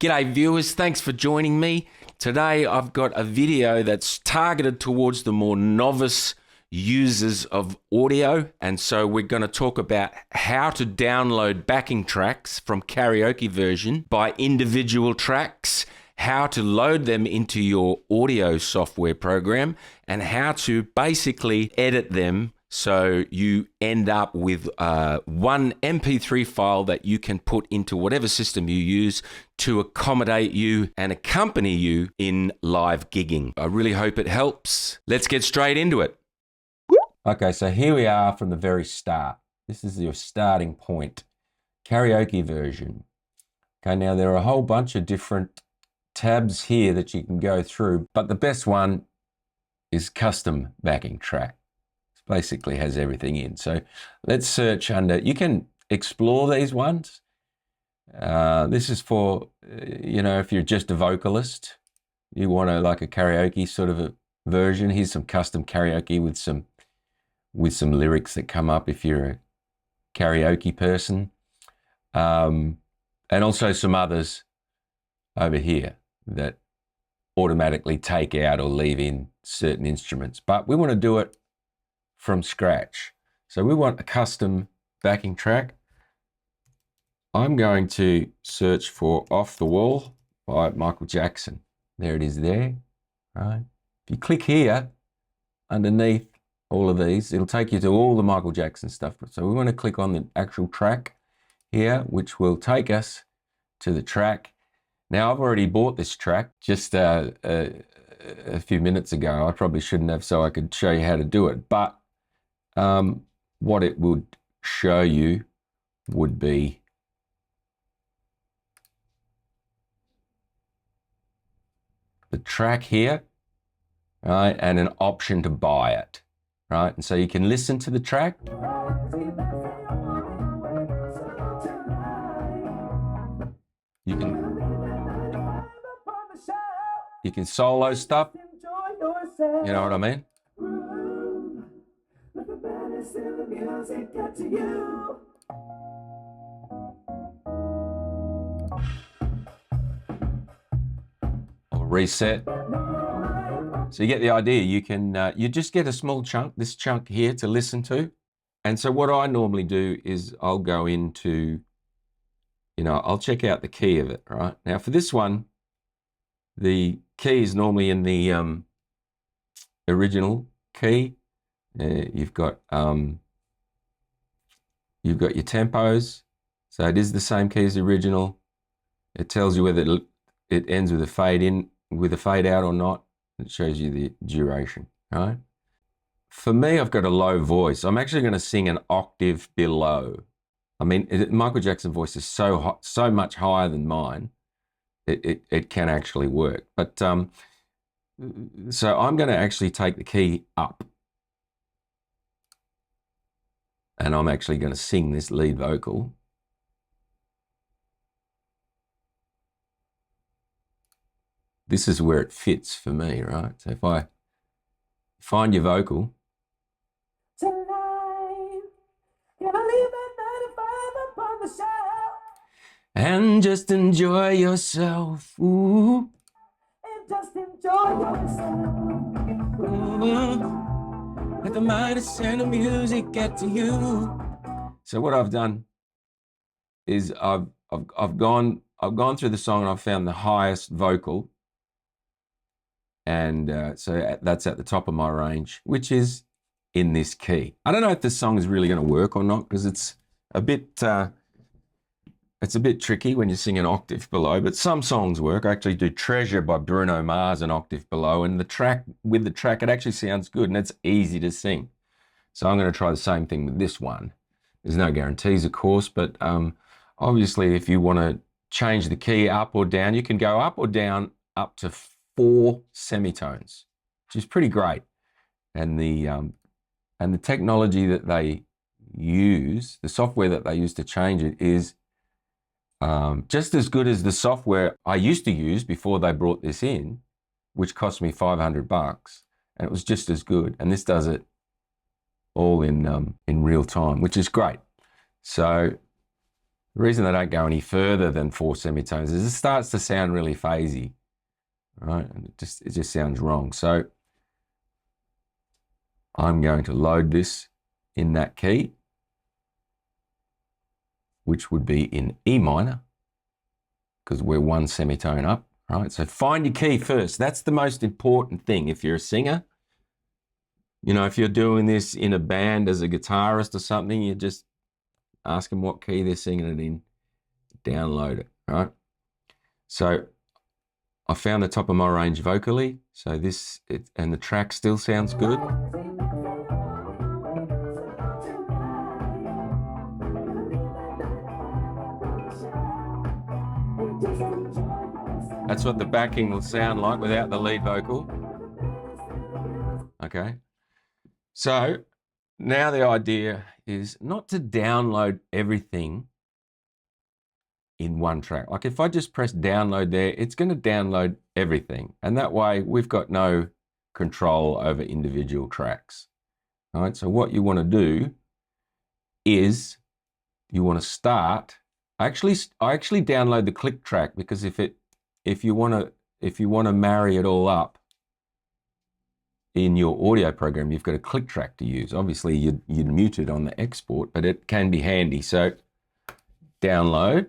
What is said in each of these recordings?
G'day viewers, thanks for joining me. Today I've got a video that's targeted towards the more novice users of audio, and so we're going to talk about how to download backing tracks from Karaoke Version by individual tracks, how to load them into your audio software program, and how to basically edit them so you end up with one MP3 file that you can put into whatever system you use to accommodate you and accompany you in live gigging. I really hope it helps. Let's get straight into it. Okay, so here we are from the very start. This is your starting point. Karaoke Version. Okay, now there are a whole bunch of different tabs here that you can go through, but the best one is custom backing track. Basically has everything in. So let's search under, you can explore these ones. This is for, if you're just a vocalist, you want to like a karaoke sort of a version. Here's some custom karaoke with some lyrics that come up if you're a karaoke person. And also some others over here that automatically take out or leave in certain instruments. But we want to do it from scratch. So we want a custom backing track. I'm going to search for Off the Wall by Michael Jackson. There it is there, right? If you click here, underneath all of these, it'll take you to all the Michael Jackson stuff. So we want to click on the actual track here, which will take us to the track. Now I've already bought this track just a few minutes ago. I probably shouldn't have, so I could show you how to do it. But what it would show you would be the track here, right, and an option to buy it, right? And so you can listen to the track. You can solo stuff. You know what I mean? Or reset. So you get the idea. You can you just get a small chunk, this chunk here, to listen to. And so what I normally do is I'll go into, I'll check out the key of it, right? Now for this one, the key is normally in the original key. You've got your tempos, so it is the same key as the original. It tells you whether it ends with a fade in, with a fade out or not. It shows you the duration, right? For me, I've got a low voice. I'm actually going to sing an octave below. I mean, Michael Jackson's voice is so much higher than mine. It can actually work. But so I'm going to actually take the key up. And I'm actually going to sing this lead vocal. This is where it fits for me, right? So if I find your vocal. Tonight, gonna leave at 95 upon the shelf. And just enjoy yourself. Ooh. And just enjoy yourself. Ooh. Let the mighty sound of music get to you. So what I've done is I've gone through the song and I've found the highest vocal, and so that's at the top of my range, which is in this key. I don't know if this song is really going to work or not, because it's a bit tricky when you sing an octave below, but some songs work. I actually do Treasure by Bruno Mars an octave below, and with the track, it actually sounds good and it's easy to sing. So I'm going to try the same thing with this one. There's no guarantees, of course, but obviously if you want to change the key up or down, you can go up or down up to 4 semitones, which is pretty great. And the technology that they use, the software that they use to change it, is just as good as the software I used to use before they brought this in, which cost me $500, and it was just as good. And this does it all in real time, which is great. So The reason they don't go any further than 4 semitones is it starts to sound really phasey, right? And it just sounds wrong. So I'm going to load this in that key, which would be in E minor, because we're 1 semitone up, right? So find your key first. That's the most important thing. If you're a singer, you know, if you're doing this in a band as a guitarist or something, you just ask them what key they're singing it in, download it, right? So I found the top of my range vocally. So and the track still sounds good. That's what the backing will sound like without the lead vocal. Okay. So now the idea is not to download everything in one track. Like if I just press download there, it's going to download everything. And that way we've got no control over individual tracks. All right. So what you want to do is you want to start. I actually download the click track because if you want to marry it all up in your audio program, you've got a click track to use. Obviously, you'd mute it on the export, but it can be handy. So download.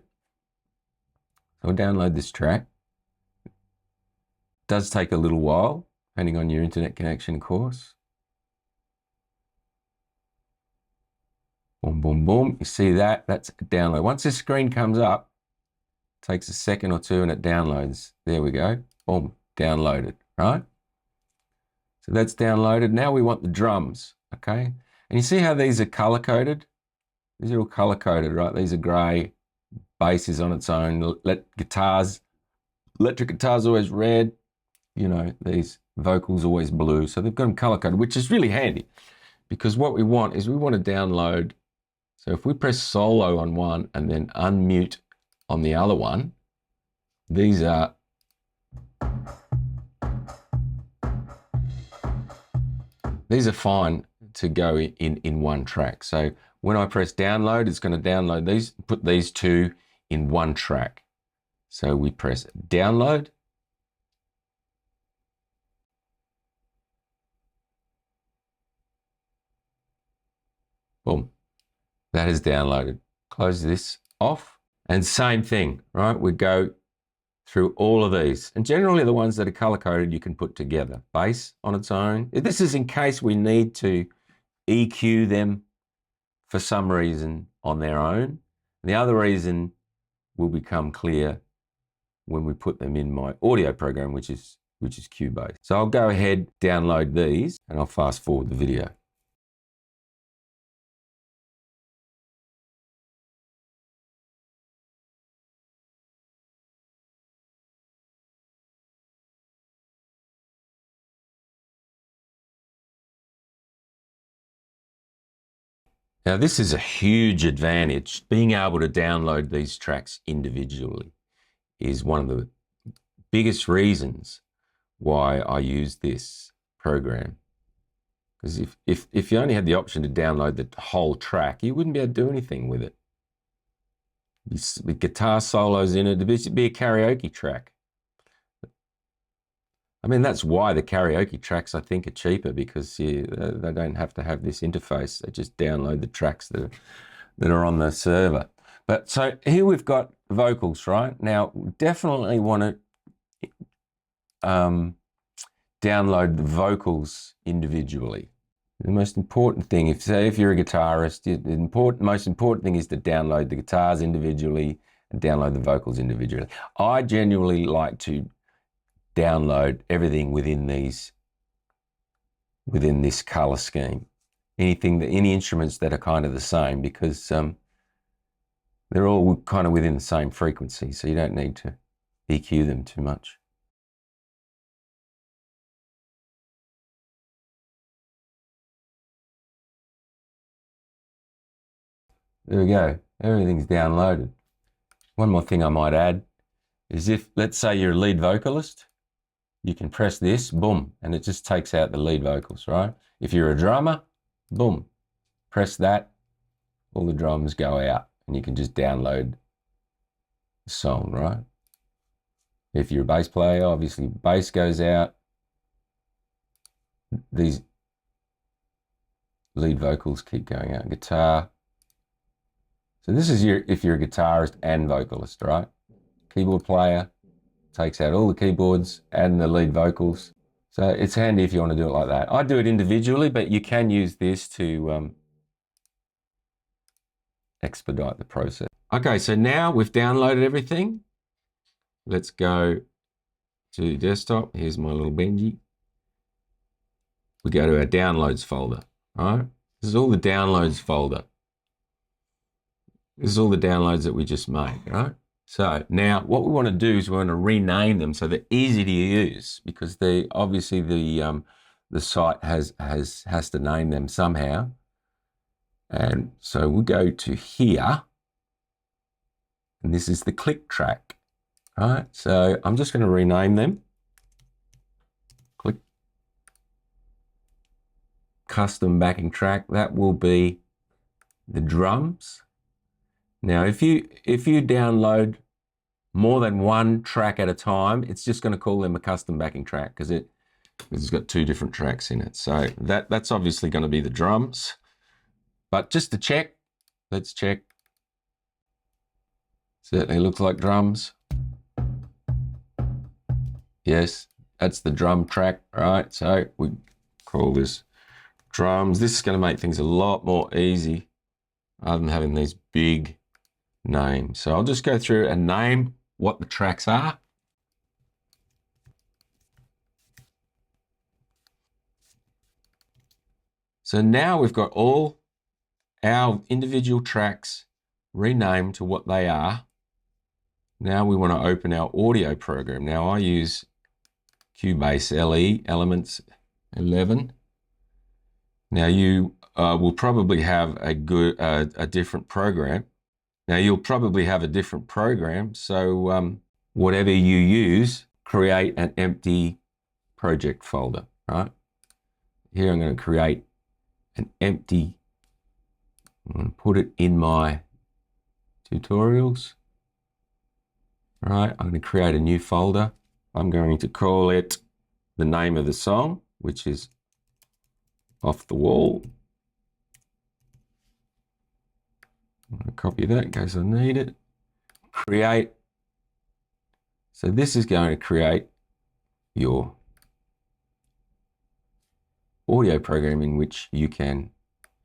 I'll download this track. It does take a little while, depending on your internet connection, of course. Boom, boom, boom. You see that? That's download. Once this screen comes up, it takes a second or two and it downloads. There we go. Boom, downloaded, right? So that's downloaded. Now we want the drums, okay? And you see how these are color-coded? These are all color-coded, right? These are gray, bass is on its own. Electric guitars always red. You know, these vocals always blue. So they've got them color-coded, which is really handy because what we want is we want to download. So if we press solo on one and then unmute on the other one, these are fine to go in one track. So when I press download, it's going to download these, put these two in one track. So we press download. Boom. That is downloaded. Close this off. And same thing, right? We go through all of these. And generally the ones that are color-coded you can put together. Bass on its own. This is in case we need to EQ them for some reason on their own. And the other reason will become clear when we put them in my audio program, which is Cubase. So I'll go ahead, download these, and I'll fast forward the video. Now, this is a huge advantage. Being able to download these tracks individually is one of the biggest reasons why I use this program. Because if you only had the option to download the whole track, you wouldn't be able to do anything with it. With guitar solos in it, it'd be a karaoke track. I mean, that's why the karaoke tracks, I think, are cheaper, because they don't have to have this interface. They just download the tracks that are on the server. But so here we've got vocals, right? Now, we definitely want to download the vocals individually. The most important thing, if you're a guitarist, the most important thing is to download the guitars individually and download the vocals individually. I genuinely like to download everything within this color scheme. Any instruments that are kind of the same, because they're all kind of within the same frequency, so you don't need to EQ them too much. There we go. Everything's downloaded. One more thing I might add is, if, let's say you're a lead vocalist, you can press this, boom, and it just takes out the lead vocals, right? If you're a drummer, boom, press that, all the drums go out. and you can just download the song, right? If you're a bass player, obviously bass goes out. These lead vocals keep going out. Guitar. So this is if you're a guitarist and vocalist, right? Keyboard player takes out all the keyboards and the lead vocals. So it's handy if you want to do it like that. I do it individually, but you can use this to expedite the process. Okay, so now we've downloaded everything. Let's go to desktop. Here's my little Benji. We go to our downloads folder, all right? This is all the downloads folder. This is all the downloads that we just made, right? So now what we want to do is we want to rename them so they're easy to use, because obviously the site has to name them somehow. And so we'll go to here, and this is the click track, right? So I'm just going to rename them. Click custom backing track. That will be the drums. Now, if you download more than one track at a time, it's just going to call them a custom backing track because it's got 2 different tracks in it. So that's obviously going to be the drums. But just to check, let's check. Certainly looks like drums. Yes, that's the drum track, right? So we call this drums. This is going to make things a lot more easy rather than having these big names. So I'll just go through and name what the tracks are. So now we've got all our individual tracks renamed to what they are. Now we want to open our audio program. Now I use Cubase LE Elements 11. Now you will probably have a different program. Now you'll probably have a different program. So whatever you use, create an empty project folder, right? Here I'm going to create an empty, I'm going to put it in my tutorials. All right, I'm going to create a new folder. I'm going to call it the name of the song, which is Off the Wall. I'm going to copy that in case I need it. Create. So this is going to create your audio program in which you can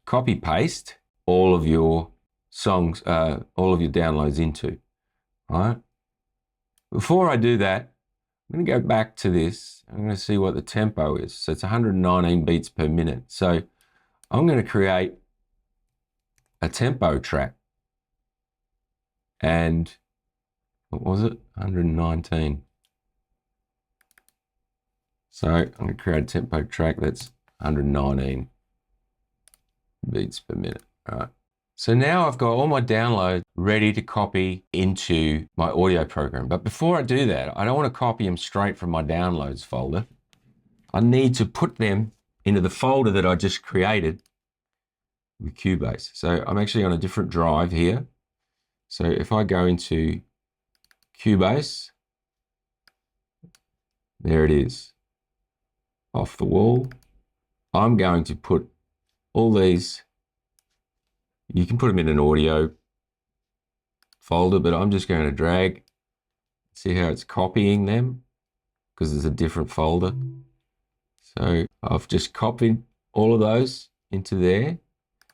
copy paste all of your songs, all of your downloads into. All right. Before I do that, I'm going to go back to this. I'm going to see what the tempo is. So it's 119 beats per minute. So I'm going to create a tempo track. And what was it? 119. So I'm going to create a tempo track that's 119 beats per minute. All right. So now I've got all my downloads ready to copy into my audio program. But before I do that, I don't want to copy them straight from my downloads folder. I need to put them into the folder that I just created with Cubase. So I'm actually on a different drive here. So if I go into Cubase, there it is, Off the Wall. I'm going to put all these, you can put them in an audio folder, but I'm just going to drag, see how it's copying them because it's a different folder. So I've just copied all of those into there.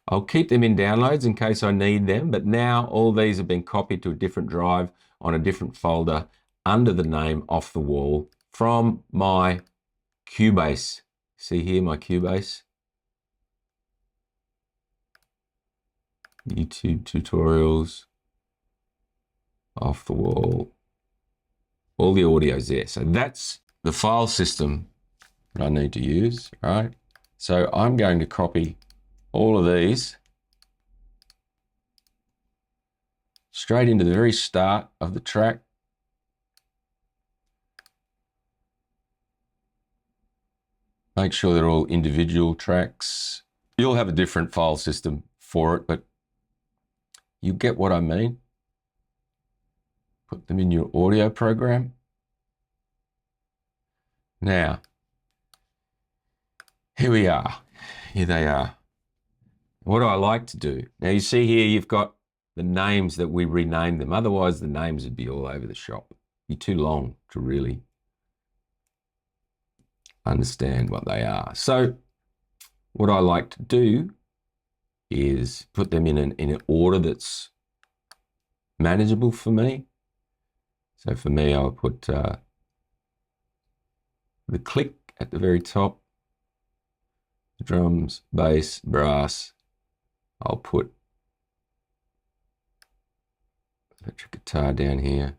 I'll keep them in downloads in case I need them, but now all these have been copied to a different drive on a different folder under the name Off the Wall from my Cubase. See here, my Cubase. YouTube tutorials, Off the Wall, all the audio's there. So that's the file system that I need to use, right? So I'm going to copy all of these straight into the very start of the track. Make sure they're all individual tracks. You'll have a different file system for it, but You get what I mean? Put them in your audio program. Now, here we are. Here they are. What do I like to do? Now you see here, you've got the names that we renamed them. Otherwise, the names would be all over the shop. It'd be too long to really understand what they are. So what I like to do is put them in an order that's manageable for me. So for me, I'll put the click at the very top, drums, bass, brass. I'll put electric guitar down here.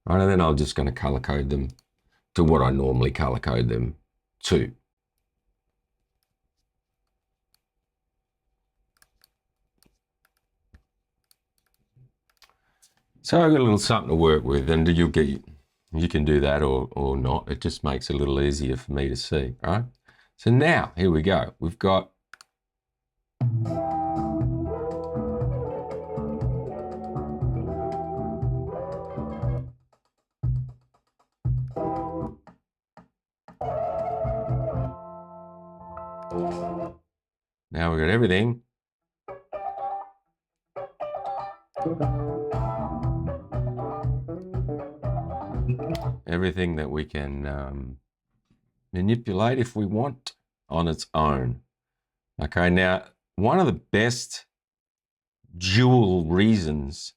Right, and then I'm just going to color code them to what I normally color code them to. So I've got a little something to work with, and you can do that or not. It just makes it a little easier for me to see, right? So now, here we go. We've got now we've got everything. Everything that we can manipulate if we want on its own. Okay, now one of the best dual reasons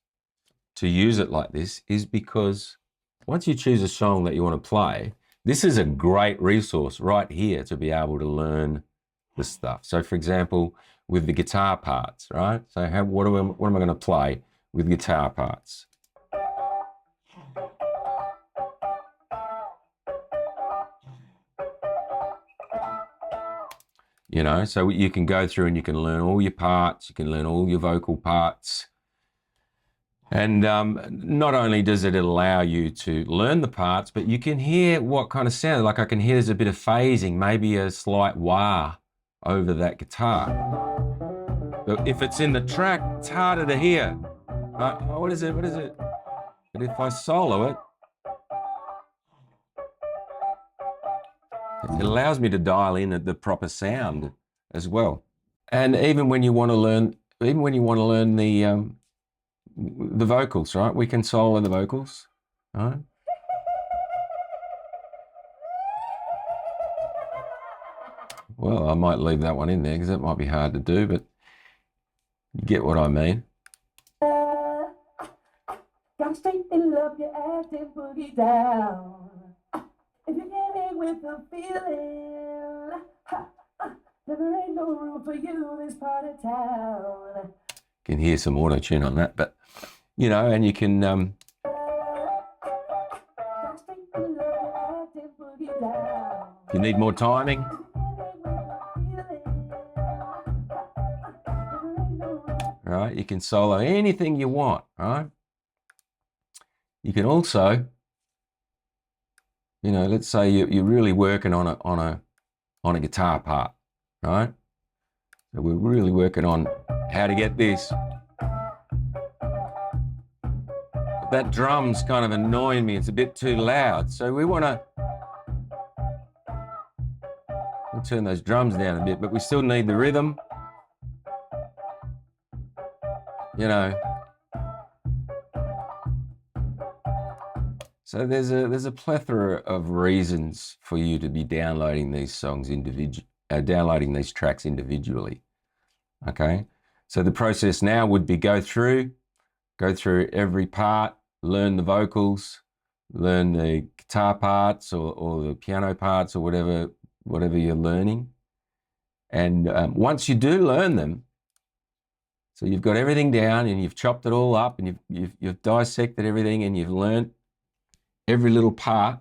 to use it like this is because once you choose a song that you want to play, this is a great resource right here to be able to learn the stuff. So for example, with the guitar parts, right? So what am I going to play with guitar parts? You know, so you can go through and you can learn all your parts, you can learn all your vocal parts. And not only does it allow you to learn the parts, but you can hear what kind of sound. Like I can hear there's a bit of phasing, maybe a slight wah over that guitar. But if it's in the track, it's harder to hear. Oh, what is it? What is it? But if I solo it, it allows me to dial in at the proper sound as well. And even when you want to learn, the vocals, right? We can solo the vocals, right? Well, I might leave that one in there because that might be hard to do, but you get what I mean. Got straight to love your ass and boogie down. If you can't hang with the feeling, there ain't no room for you this part of town. You can hear some auto tune on that, but you know, and you can if you need more timing, right? You can solo anything you want, right? You can also, you know, let's say you're really working on a guitar part, right? So we're really working on how to get this. But that drum's kind of annoying me. It's a bit too loud. So we want to turn those drums down a bit, but we still need the rhythm. You know. So there's a plethora of reasons for you to be downloading these songs downloading these tracks individually. Okay, so the process now would be go through every part, learn the vocals, learn the guitar parts or the piano parts or whatever you're learning, and once you do learn them, so you've got everything down and you've chopped it all up and you've dissected everything and you've learned every little part,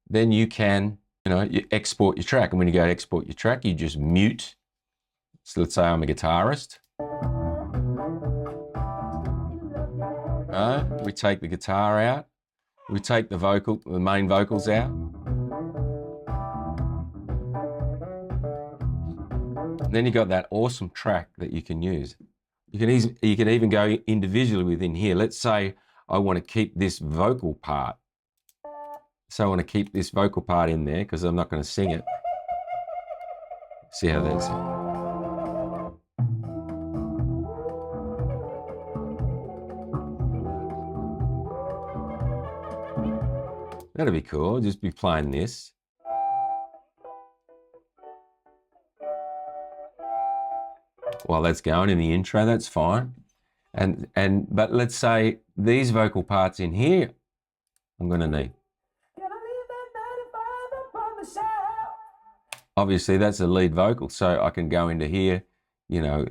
then you can, you export your track. And when you go to export your track, you just mute. So let's say I'm a guitarist. We take the guitar out. We take the main vocals out. And then you got that awesome track that you can use. You can even go individually within here. Let's say I want to keep this vocal part. So I want to keep this vocal part in there because I'm not going to sing it. See how that's. That'll be cool. I'll just be playing this. While that's going in the intro, that's fine. But let's say these vocal parts in here, I'm going to need. Obviously, that's a lead vocal, so I can go into here. You know,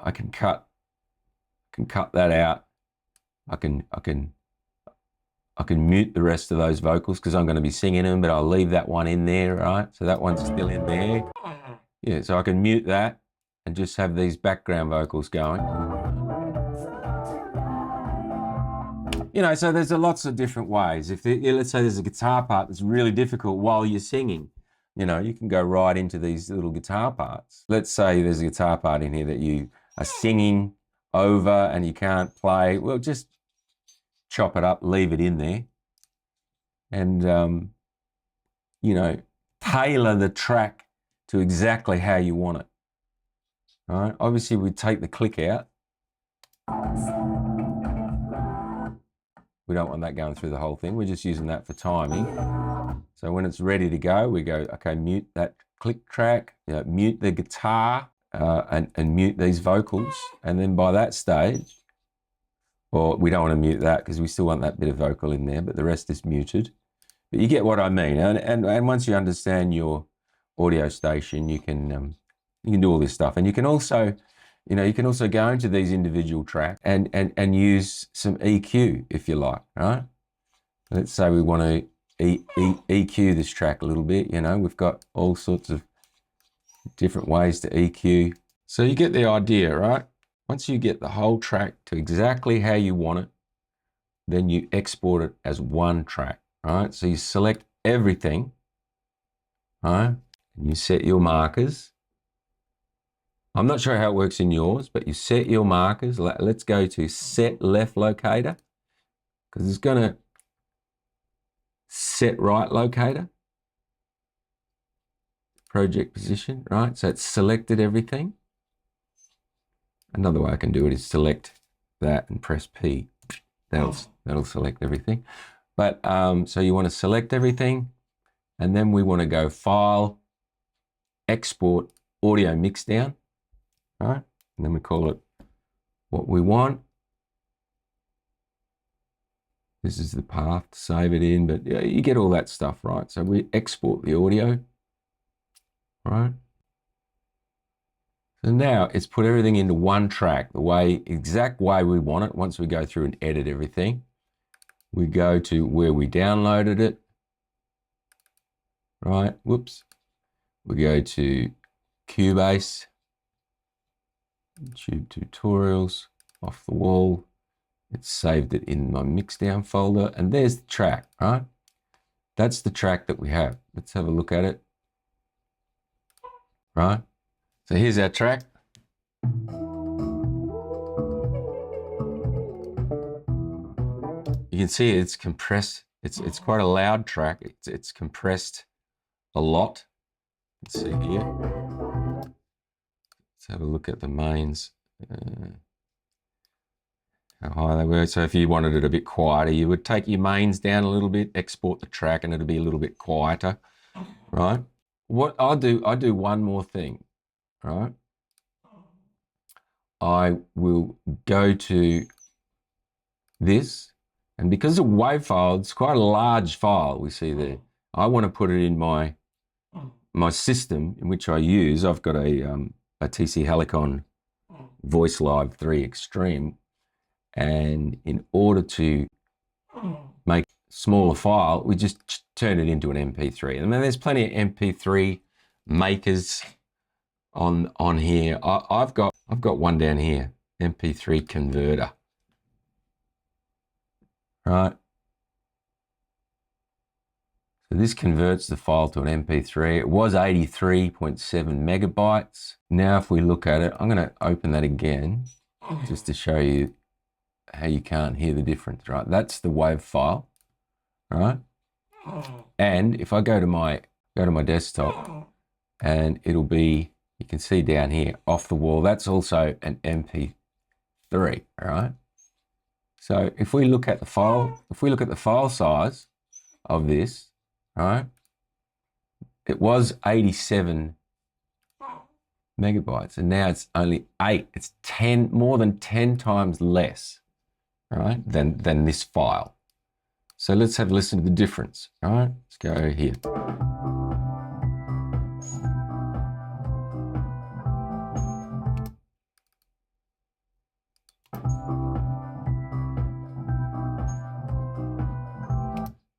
I can cut that out. I can mute the rest of those vocals because I'm going to be singing them, but I'll leave that one in there, right? So that one's still in there. Yeah, so I can mute that and just have these background vocals going. You know, so there's lots of different ways. Let's say there's a guitar part that's really difficult while you're singing, you know, you can go right into these little guitar parts. Let's say there's a guitar part in here that you are singing over and you can't play. Well, just chop it up, leave it in there, and you know, tailor the track to exactly how you want it. All right. Obviously, we take the click out. We don't want that going through the whole thing. We're just using that for timing. So when it's ready to go, we go, okay, mute that click track, you know, mute the guitar, and mute these vocals. And then by that stage, well, we don't want to mute that because we still want that bit of vocal in there, but the rest is muted. But you get what I mean. And once you understand your audio station, you can do all this stuff. And you can also, you know, you can also go into these individual tracks and use some EQ if you like, right? Let's say we want to EQ this track a little bit, you know, we've got all sorts of different ways to EQ. So you get the idea, right? Once you get the whole track to exactly how you want it, then you export it as one track, right? So you select everything, right? And you set your markers. I'm not sure how it works in yours, but you set your markers. Let's go to set left locator because it's going to set right locator. Project position, right? So it's selected everything. Another way I can do it is select that and press P. That'll select everything. But so you want to select everything, and then we want to go File, Export, Audio Mixdown, right? And then we call it what we want. This is the path to save it in, but yeah, you get all that stuff, right? So we export the audio, right? So now it's put everything into one track, the exact way we want it. Once we go through and edit everything, we go to where we downloaded it, right? Whoops. We go to Cubase, YouTube tutorials, off the wall. It's saved it in my mixdown folder, and there's the track, right? That's the track that we have. Let's have a look at it, right? So here's our track. You can see it's compressed. It's quite a loud track. It's compressed a lot. Let's see here. Let's have a look at the mains. How high they were. So if you wanted it a bit quieter, you would take your mains down a little bit, export the track, and it'll be a little bit quieter, right? What I do one more thing, right? I will go to this, and because the WAV file, it's quite a large file we see there. I want to put it in my system in which I use. I've got a TC Helicon Voice Live 3 Extreme, and in order to make a smaller file, we just turn it into an MP3. And then there's plenty of MP3 makers on here. I've got one down here, MP3 converter, right? So this converts the file to an MP3. It was 83.7 megabytes. Now if we look at it, I'm going to open that again just to show you how you can't hear the difference, right? That's the WAV file, right? And if I go to my desktop, and it'll be, you can see down here off the wall, that's also an MP3, all right? So if we look at the file size of this, right, it was 87 megabytes, and now it's only 8. It's more than 10 times less, right, than this file. So let's have a listen to the difference. All right, let's go here.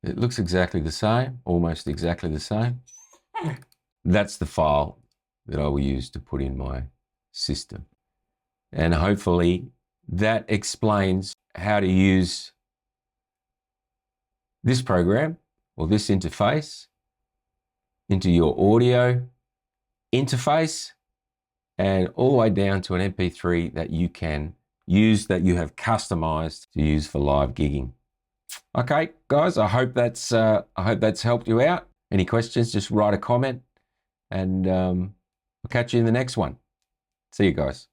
It looks exactly the same, almost exactly the same. That's the file that I will use to put in my system. And hopefully that explains how to use this program or this interface into your audio interface and all the way down to an MP3 that you can use, that you have customized to use for live gigging. Okay, guys, I hope that's helped you out. Any questions, just write a comment, and I'll catch you in the next one. See you guys.